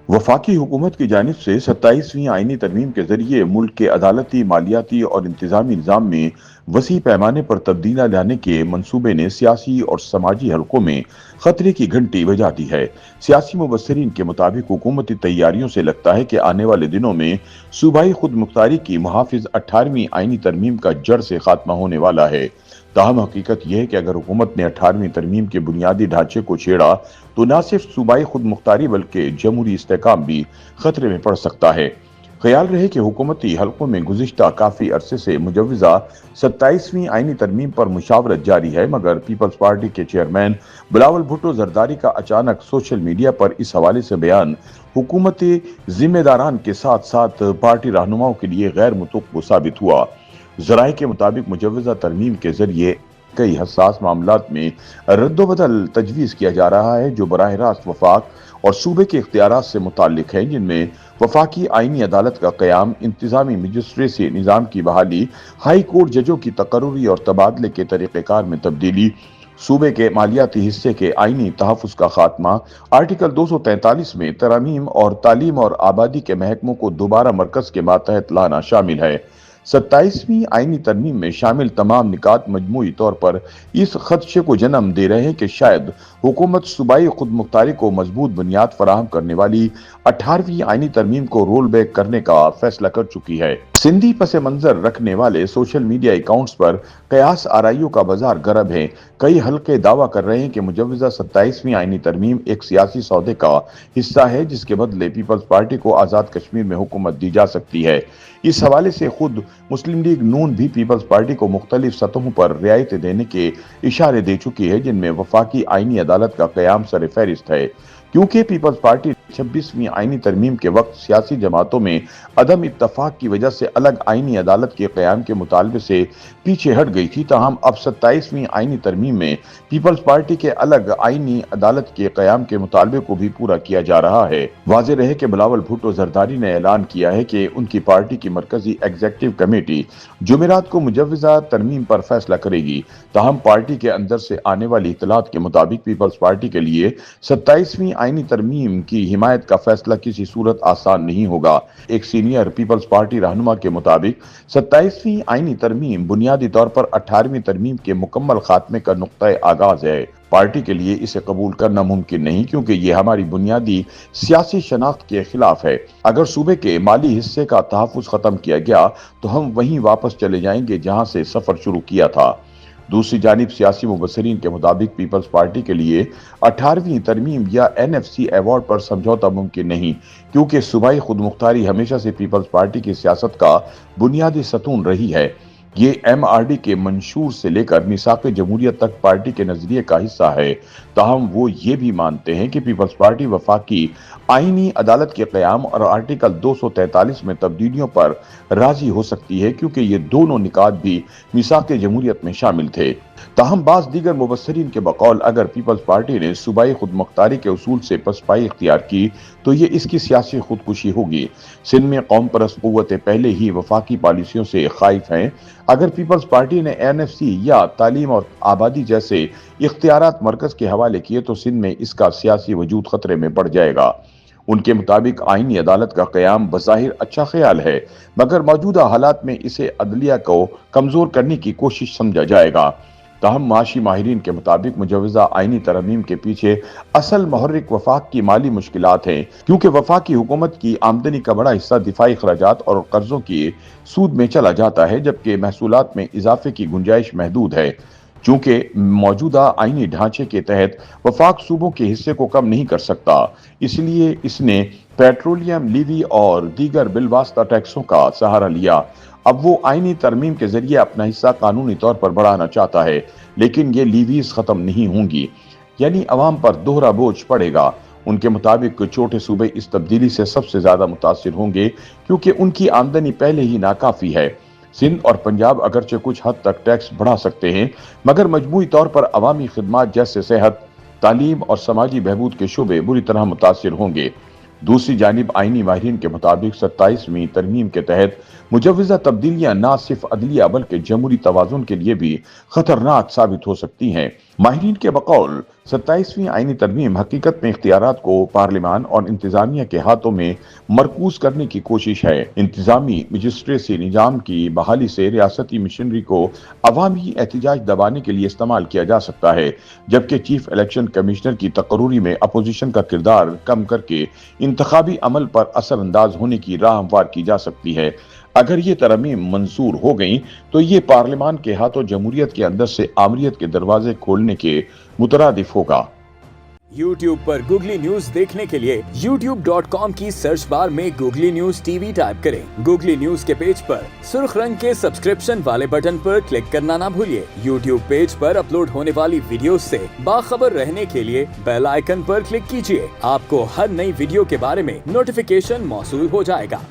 वफाकी हुकूमत की जानिब से 27वीं आईनी तरमीम के जरिए मुल्क के अदालती, मालियाती और इंतजामी निज़ाम में वसी पैमाने पर तब्दीलियां लाने के मंसूबे ने सियासी और समाजी हलकों में खतरे की घंटी बजा दी है। सियासी मुबस्सिरीन के मुताबिक हुकूमती तैयारियों से लगता है कि आने वाले दिनों में सूबाई खुद मुख्तारी की मुहाफिज 18वीं आईनी तरमीम का जड़ से खात्मा होने वाला है। ताहम हकीकत यह है कि अगर हुकूमत ने 18वीं तरमीम के बुनियादी ढांचे को छेड़ा तो न सिर्फ सूबाई खुद मुख्तारी बल्कि जमहूरी इस्तेकाम भी खतरे में पड़ सकता है। ख्याल रहे कि हुकूमती हलकों में गुज़िश्ता काफ़ी अरसे से मुजव्वज़ा 27वीं आईनी तरमीम पर मुशावरत जारी है, मगर पीपल्स पार्टी के चेयरमैन बिलावल भुट्टो जरदारी का अचानक सोशल मीडिया पर इस हवाले से बयान हुकूमती जिम्मेदारान के साथ साथ पार्टी रहनुमाओं के लिए गैर मुतवक्को साबित हुआ। ज़राए के मुताबिक मुजव्वज़ा तरमीम के जरिए कई हसास मामलात में रद्दोबदल तजवीज़ किया जा रहा है जो बराह रास्त वफाक और सूबे के इख्तियारात से मुताल्लिक है, जिनमें वफाकी आईनी अदालत का क़याम, इंतजामी मजिस्ट्रेसी निज़ाम की बहाली, हाई कोर्ट जजों की तकर्रुरी और तबादले के तरीक़ेकार में तब्दीली, सूबे के मालियाती हिस्से के आईनी तहफ़्फ़ुज़ का खात्मा, आर्टिकल 243 में तरमीम और तालीम और आबादी के महकमों को दोबारा मरकज़ के मातहत लाना शामिल है। 27वीं आईनी तरमीम में शामिल तमाम निकात मजमूई तौर पर इस खदशे को जन्म दे रहे हैं कि शायद हुकूमत सूबाई खुद मुख्तारी को मजबूत बुनियाद फराहम करने वाली 18वीं आईनी तरमीम को रोल बैक करने का फैसला कर चुकी है। सिंधी पस मंजर रखने वाले सोशल मीडिया अकाउंट्स पर कयास आराइयों का बाजार गर्म है। कई हल्के दावा कर रहे हैं कि मुजव्वज़ा 27वीं आईनी तरमीम एक सियासी सौदे का हिस्सा है जिसके बदले पीपल्स पार्टी को आज़ाद कश्मीर में हुकूमत दी जा सकती है। इस हवाले से खुद मुस्लिम लीग नून भी पीपल्स पार्टी को मुख्तलिफ सतहों पर रियायतें देने के इशारे दे चुकी है, जिनमें वफाकी आईनी अदालत का क़याम सर फहरिस्त है। क्योंकि पीपल्स पार्टी 26वीं आईनी तरमीम के वक्त सियासी जमातों में अदम इत्तफाक की वजह से अलग आईनी अदालत के क़याम के मुतालबे से पीछे हट गई थी, ताहम अब 27वीं आईनी तरमीम में पीपल्स पार्टी के अलग आईनी अदालत के क़याम के मुतालबे को भी पूरा किया जा रहा है। वाज़ेह रहे कि बिलावल भुट्टो जरदारी ने ऐलान किया है कि उनकी पार्टी की मरकजी एग्जीक्यूटिव कमेटी जुमेरात को मुजव्वज़ा तरमीम पर फैसला करेगी। ताहम पार्टी के अंदर से आने वाली इत्तलात के मुताबिक पीपल्स पार्टी के लिए 27वीं आईनी तरमीम की हिमायत का फैसला किसी सूरत आसान नहीं होगा। एक सीनियर पीपल्स पार्टी रहनुमा के मुताबिक 27वीं आईनी तरमीम बुनियादी तौर पर 18वीं तरमीम के मुकम्मल खात्मे का नुक्ता आगाज है। पार्टी के लिए इसे कबूल करना मुमकिन नहीं, क्योंकि ये हमारी बुनियादी सियासी शनाख्त के खिलाफ है। अगर सूबे के माली हिस्से का तहफ़्फ़ुज़ खत्म किया गया तो हम वहीं वापस चले जाएंगे जहां से सफर शुरू किया था। दूसरी जानिब सियासी मुबस्सिरीन के मुताबिक पीपल्स पार्टी के लिए 18वीं तरमीम या NFC अवार्ड पर समझौता मुमकिन नहीं, क्योंकि सूबाई खुद मुख्तारी हमेशा से पीपल्स पार्टी की सियासत का बुनियादी सतून रही है। ये MRD के मंशूर से लेकर मिसाक़ जमहूरियत तक पार्टी के नजरिए का हिस्सा है। ताहम वो ये भी मानते हैं कि पीपल्स पार्टी वफाकी आईनी अदालत के क़याम और आर्टिकल 243 में तब्दीलियों पर राजी हो सकती है, क्योंकि ये दोनों निकात भी मिसाक़ जमहूरियत में शामिल थे। ताहम बाज़ दीगर मुबस्सिरीन के बकौल अगर पीपल्स पार्टी ने सूबाई खुद मुख्तारी के उसूल से पसपाई इख्तियार की तो ये इसकी सियासी खुदकुशी होगी। सिंध में कौम परस्त क़ुव्वतें पहले ही वफाकी पॉलिसियों से खाइफ हैं। अगर पीपल्स पार्टी ने NFC या तालीम और आबादी जैसे इख्तियारात मरकज़ के हवाले किए तो सिंध में इसका सियासी वजूद खतरे में पड़ जाएगा। उनके मुताबिक आईनी अदालत का क़याम बज़ाहिर अच्छा ख्याल है, मगर मौजूदा हालात में इसे अदलिया को कमज़ोर करने की कोशिश समझा जाएगा। ताहम माशी माहिरीन के मुताबिक मुजव्वज़ा आईनी तरमीम के पीछे असल मुहर्रिक वफाक की माली मुश्किलात हैं, क्योंकि वफाकी हुकूमत की आमदनी का बड़ा हिस्सा दिफाई खर्चात और कर्जों की सूद में चला जाता है, जबकि महसूलात में इजाफे की गुंजाइश महदूद है। चूंकि मौजूदा आईनी ढांचे के तहत वफाक सूबों के हिस्से को कम नहीं कर सकता, इसलिए इसने पेट्रोलियम लीवी और दीगर बिलवास्ता टैक्सों का सहारा लिया। अब वो आईनी तरमीम के जरिए अपना हिस्सा कानूनी तौर पर बढ़ाना चाहता है, लेकिन ये लीवीज खत्म नहीं होंगी, यानी अवाम पर दोहरा बोझ पड़ेगा। उनके मुताबिक छोटे सूबे इस तब्दीली से सबसे ज्यादा मुतासिर होंगे, क्योंकि उनकी आमदनी पहले ही नाकाफी है। सिंध और पंजाब अगरचे कुछ हद तक टैक्स बढ़ा सकते हैं, मगर मजमूई तौर पर अवामी खिदमात जैसे सेहत, तालीम और समाजी बहबूद के शोबे बुरी तरह मुतासिर होंगे। दूसरी जानिब आईनी माहिरीन के मुताबिक 27वीं तरमीम के तहत मुजव्वज़ा तब्दीलियां न सिर्फ अदलिया बल्कि जमहूरी तवाज़ुन के लिए भी खतरनाक साबित हो सकती हैं। माहिरीन के बकौल 27वीं आईनी तरमीम हकीकत में इख्तियारात को पार्लियामान और इंतजामिया के हाथों में मरकूज करने की कोशिश है। इंतजामी मजिस्ट्रेसी निजाम की बहाली से रियासती मशीनरी को अवामी एहतजाज दबाने के लिए इस्तेमाल किया जा सकता है, जबकि चीफ इलेक्शन कमिश्नर की तकर्री में अपोजिशन का किरदार कम करके इंतखाबी अमल पर असरअंदाज होने की राह हमवार की जा सकती है। अगर ये तरमीम मंजूर हो गई तो ये पार्लियामान के हाथों जमहूरियत के अंदर से आमरीत के दरवाजे खोलने के मुतरादिफ होगा। YouTube पर गूगली न्यूज देखने के लिए youtube.com की सर्च बार में गूगली न्यूज टीवी टाइप करें। गूगली न्यूज के पेज पर सुर्ख रंग के सब्सक्रिप्शन वाले बटन पर क्लिक करना ना भूलिए। YouTube पेज पर अपलोड होने वाली वीडियोस से बाखबर रहने के लिए बेल आइकन पर क्लिक कीजिए। आपको हर नई वीडियो के बारे में नोटिफिकेशन मौसूल हो जाएगा।